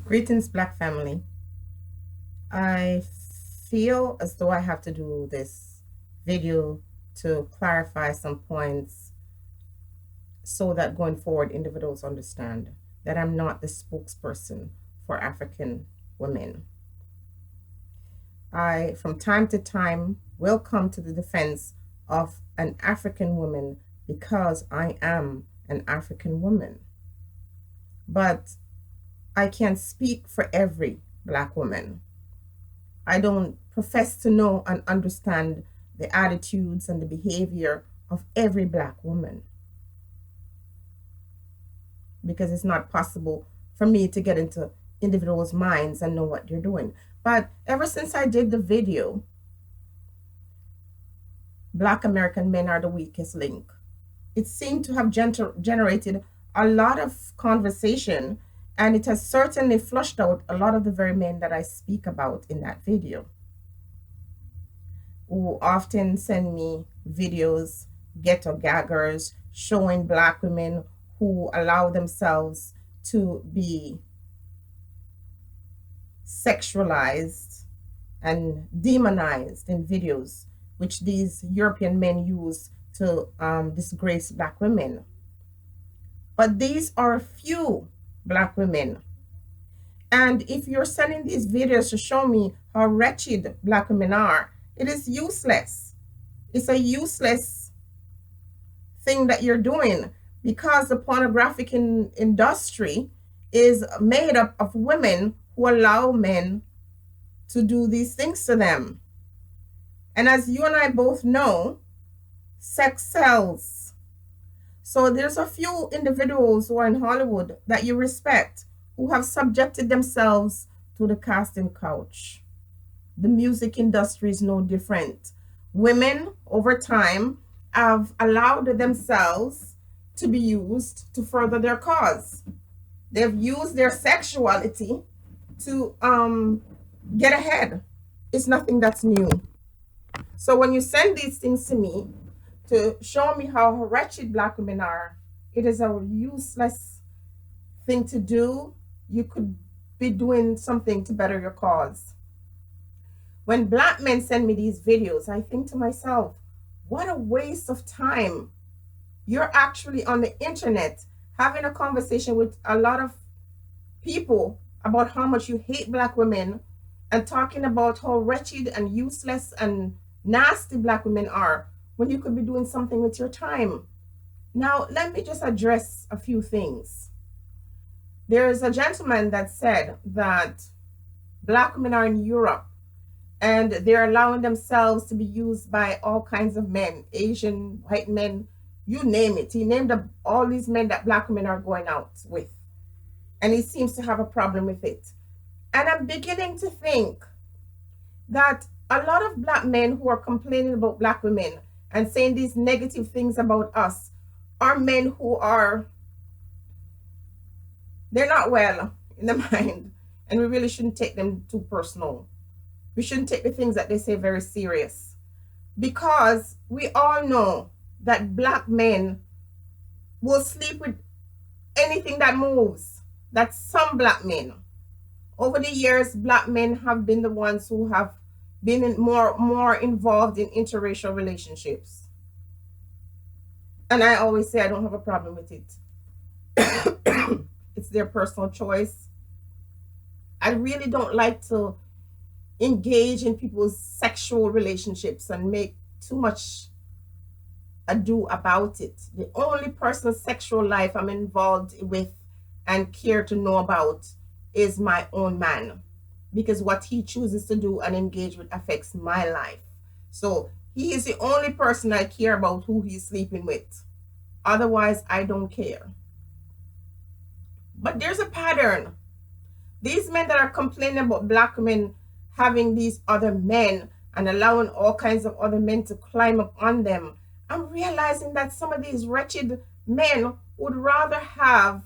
Greetings, Black family. I feel as though I have to do this video to clarify some points so that going forward individuals understand that I'm not the spokesperson for African women. I, from time to time, will come to the defense of an African woman because I am an African woman. But I can't speak for every Black woman. I don't profess to know and understand the attitudes and the behavior of every Black woman because it's not possible for me to get into individuals' minds and know what they're doing. But ever since I did the video, Black American men are the weakest link. It seemed to have generated a lot of conversation, and it has certainly flushed out a lot of the very men that I speak about in that video, who often send me videos, ghetto gaggers, showing Black women who allow themselves to be sexualized and demonized in videos, which these European men use to disgrace Black women. But these are a few Black women. And if you're sending these videos to show me how wretched Black women are, it is useless. It's a useless thing that you're doing because the pornographic industry is made up of women who allow men to do these things to them. And as you and I both know, sex sells. So there's a few individuals who are in Hollywood that you respect who have subjected themselves to the casting couch. The music industry is no different. Women over time have allowed themselves to be used to further their cause. They've used their sexuality to get ahead. It's nothing that's new. So when you send these things to me to show me how wretched Black women are, it is a useless thing to do. You could be doing something to better your cause. When Black men send me these videos, I think to myself, what a waste of time. You're actually on the internet having a conversation with a lot of people about how much you hate Black women and talking about how wretched and useless and nasty Black women are when you could be doing something with your time. Now, let me just address a few things. There's a gentleman that said that Black women are in Europe and they're allowing themselves to be used by all kinds of men, Asian, white men, you name it. He named all these men that Black women are going out with. And he seems to have a problem with it. And I'm beginning to think that a lot of Black men who are complaining about Black women and saying these negative things about us are men who are, they're not well in the mind. And we really shouldn't take them too personal. We shouldn't take the things that they say very serious. Because we all know that Black men will sleep with anything that moves. That's some Black men. Over the years, Black men have been the ones who have been more involved in interracial relationships. And I always say I don't have a problem with it. It's their personal choice. I really don't like to engage in people's sexual relationships and make too much ado about it. The only person's sexual life I'm involved with and care to know about is my own man, because what he chooses to do and engage with affects my life. So he is the only person I care about who he's sleeping with. Otherwise, I don't care. But there's a pattern. These men that are complaining about Black men having these other men and allowing all kinds of other men to climb up on them, I'm realizing that some of these wretched men would rather have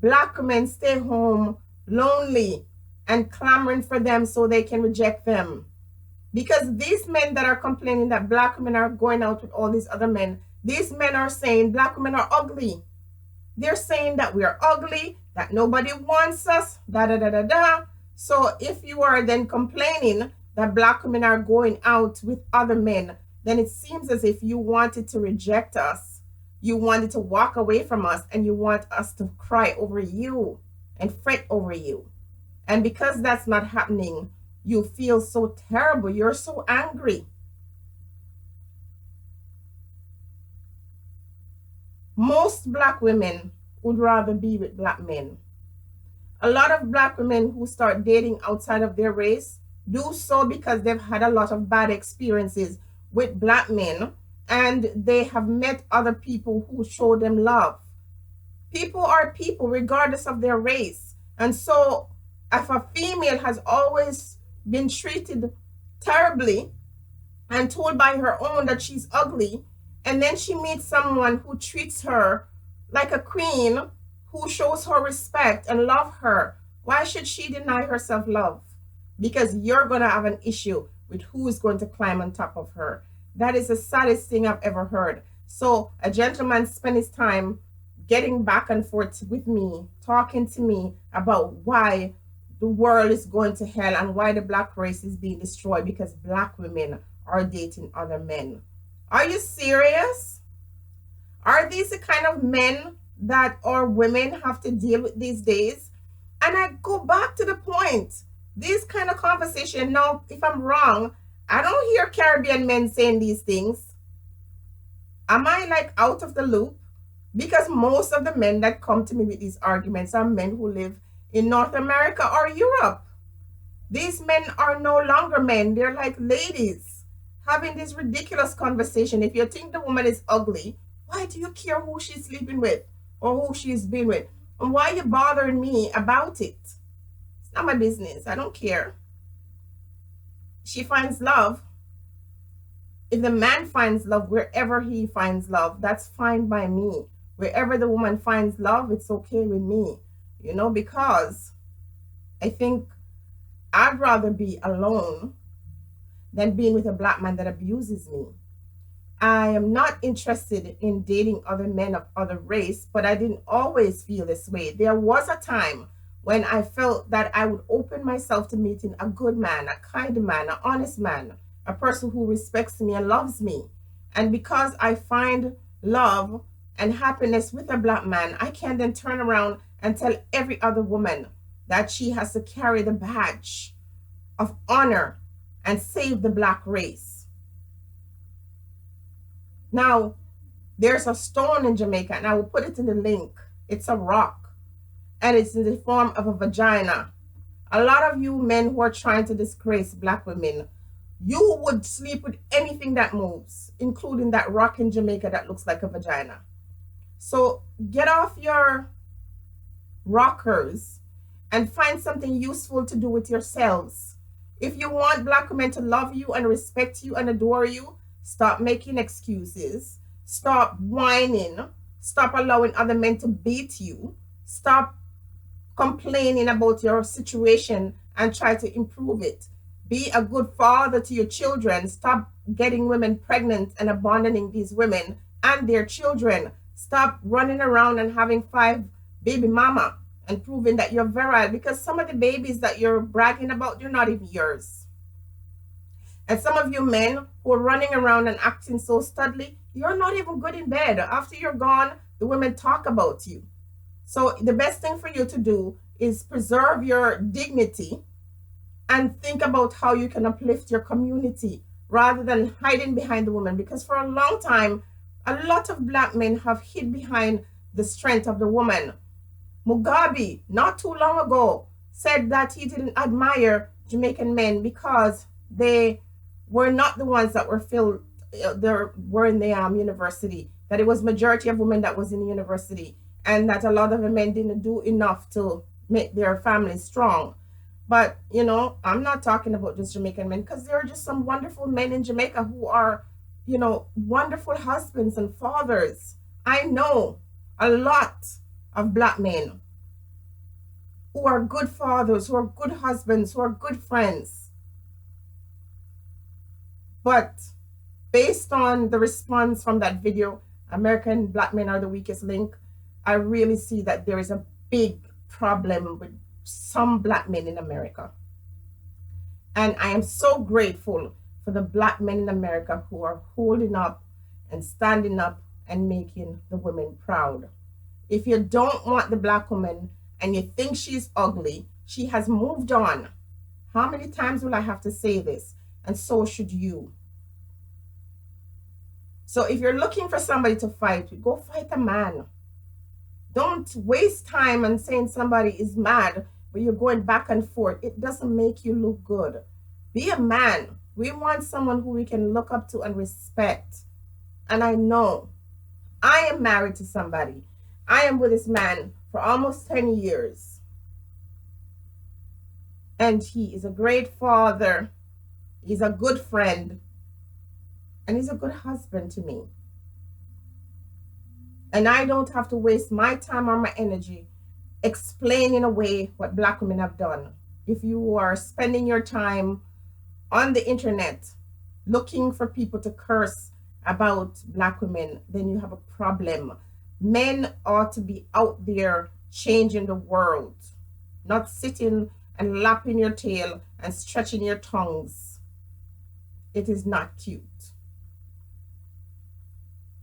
Black men stay home lonely and clamoring for them so they can reject them. Because these men that are complaining that Black women are going out with all these other men, these men are saying Black women are ugly. They're saying that we are ugly, that nobody wants us, da da da da da. So if you are then complaining that black women are going out with other men, then it seems as if you wanted to reject us. You wanted to walk away from us and you want us to cry over you and fret over you. And because that's not happening, you feel so terrible. You're so angry. Most black women would rather be with black men. A lot of black women who start dating outside of their race do so because they've had a lot of bad experiences with black men and they have met other people who show them love. People are people regardless of their race. And so if a female has always been treated terribly and told by her own that she's ugly, and then she meets someone who treats her like a queen, who shows her respect and love her, why should she deny herself love? Because you're going to have an issue with who is going to climb on top of her. That is the saddest thing I've ever heard. So a gentleman spent his time getting back and forth with me, talking to me about why the world is going to hell and why the black race is being destroyed because black women are dating other men. Are you serious? Are these the kind of men that our women have to deal with these days? And I go back to the point. This kind of conversation, now, if I'm wrong, I don't hear Caribbean men saying these things. Am I like out of the loop? Because most of the men that come to me with these arguments are men who live in North America or Europe. These men are no longer men. They're like ladies having this ridiculous conversation. If you think the woman is ugly, why do you care who she's sleeping with or who she's been with? And why are you bothering me about it? It's not my business. I don't care. She finds love. If the man finds love wherever he finds love, that's fine by me. Wherever the woman finds love, it's okay with me. You know, because I think I'd rather be alone than being with a black man that abuses me. I am not interested in dating other men of other race, but I didn't always feel this way. There was a time when I felt that I would open myself to meeting a good man, a kind man, an honest man, a person who respects me and loves me. And because I find love and happiness with a black man, I can then turn around and tell every other woman that she has to carry the badge of honor and save the black race. Now, there's a stone in Jamaica, and I will put it in the link. It's a rock, and it's in the form of a vagina. A lot of you men who are trying to disgrace black women, you would sleep with anything that moves, including that rock in Jamaica that looks like a vagina. So get off your rockers and find something useful to do with yourselves. If you want black women to love you and respect you and adore you, stop making excuses. Stop whining. Stop allowing other men to beat you. Stop complaining about your situation and try to improve it. Be a good father to your children. Stop getting women pregnant and abandoning these women and their children. Stop running around and having 5 baby mama and proving that you're virile, because some of the babies that you're bragging about, they're not even yours. And some of you men who are running around and acting so studly, you're not even good in bed. After you're gone, the women talk about you. So the best thing for you to do is preserve your dignity and think about how you can uplift your community rather than hiding behind the woman. Because for a long time, a lot of black men have hid behind the strength of the woman. Mugabe, not too long ago, said that he didn't admire Jamaican men because they were not the ones that were filled, were in the university, that it was majority of women that was in the university, and that a lot of the men didn't do enough to make their families strong. But, you know, I'm not talking about just Jamaican men, because there are just some wonderful men in Jamaica who are, you know, wonderful husbands and fathers. I know a lot of black men who are good fathers, who are good husbands, who are good friends. But based on the response from that video, American black men are the weakest link, I really see that there is a big problem with some black men in America. And I am so grateful for the black men in America who are holding up and standing up and making the women proud. If you don't want the black woman and you think she's ugly, she has moved on. How many times will I have to say this? And so should you. So if you're looking for somebody to fight with, go fight a man. Don't waste time on saying somebody is mad, but you're going back and forth. It doesn't make you look good. Be a man. We want someone who we can look up to and respect. And I know I am married to somebody. I am with this man for almost 10 years. And he is a great father. He's a good friend. And he's a good husband to me. And I don't have to waste my time or my energy explaining away what black women have done. If you are spending your time on the internet looking for people to curse about black women, then you have a problem. Men ought to be out there changing the world, not sitting and lapping your tail and stretching your tongues. It is not cute.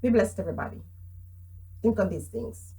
Be blessed, everybody. Think on these things.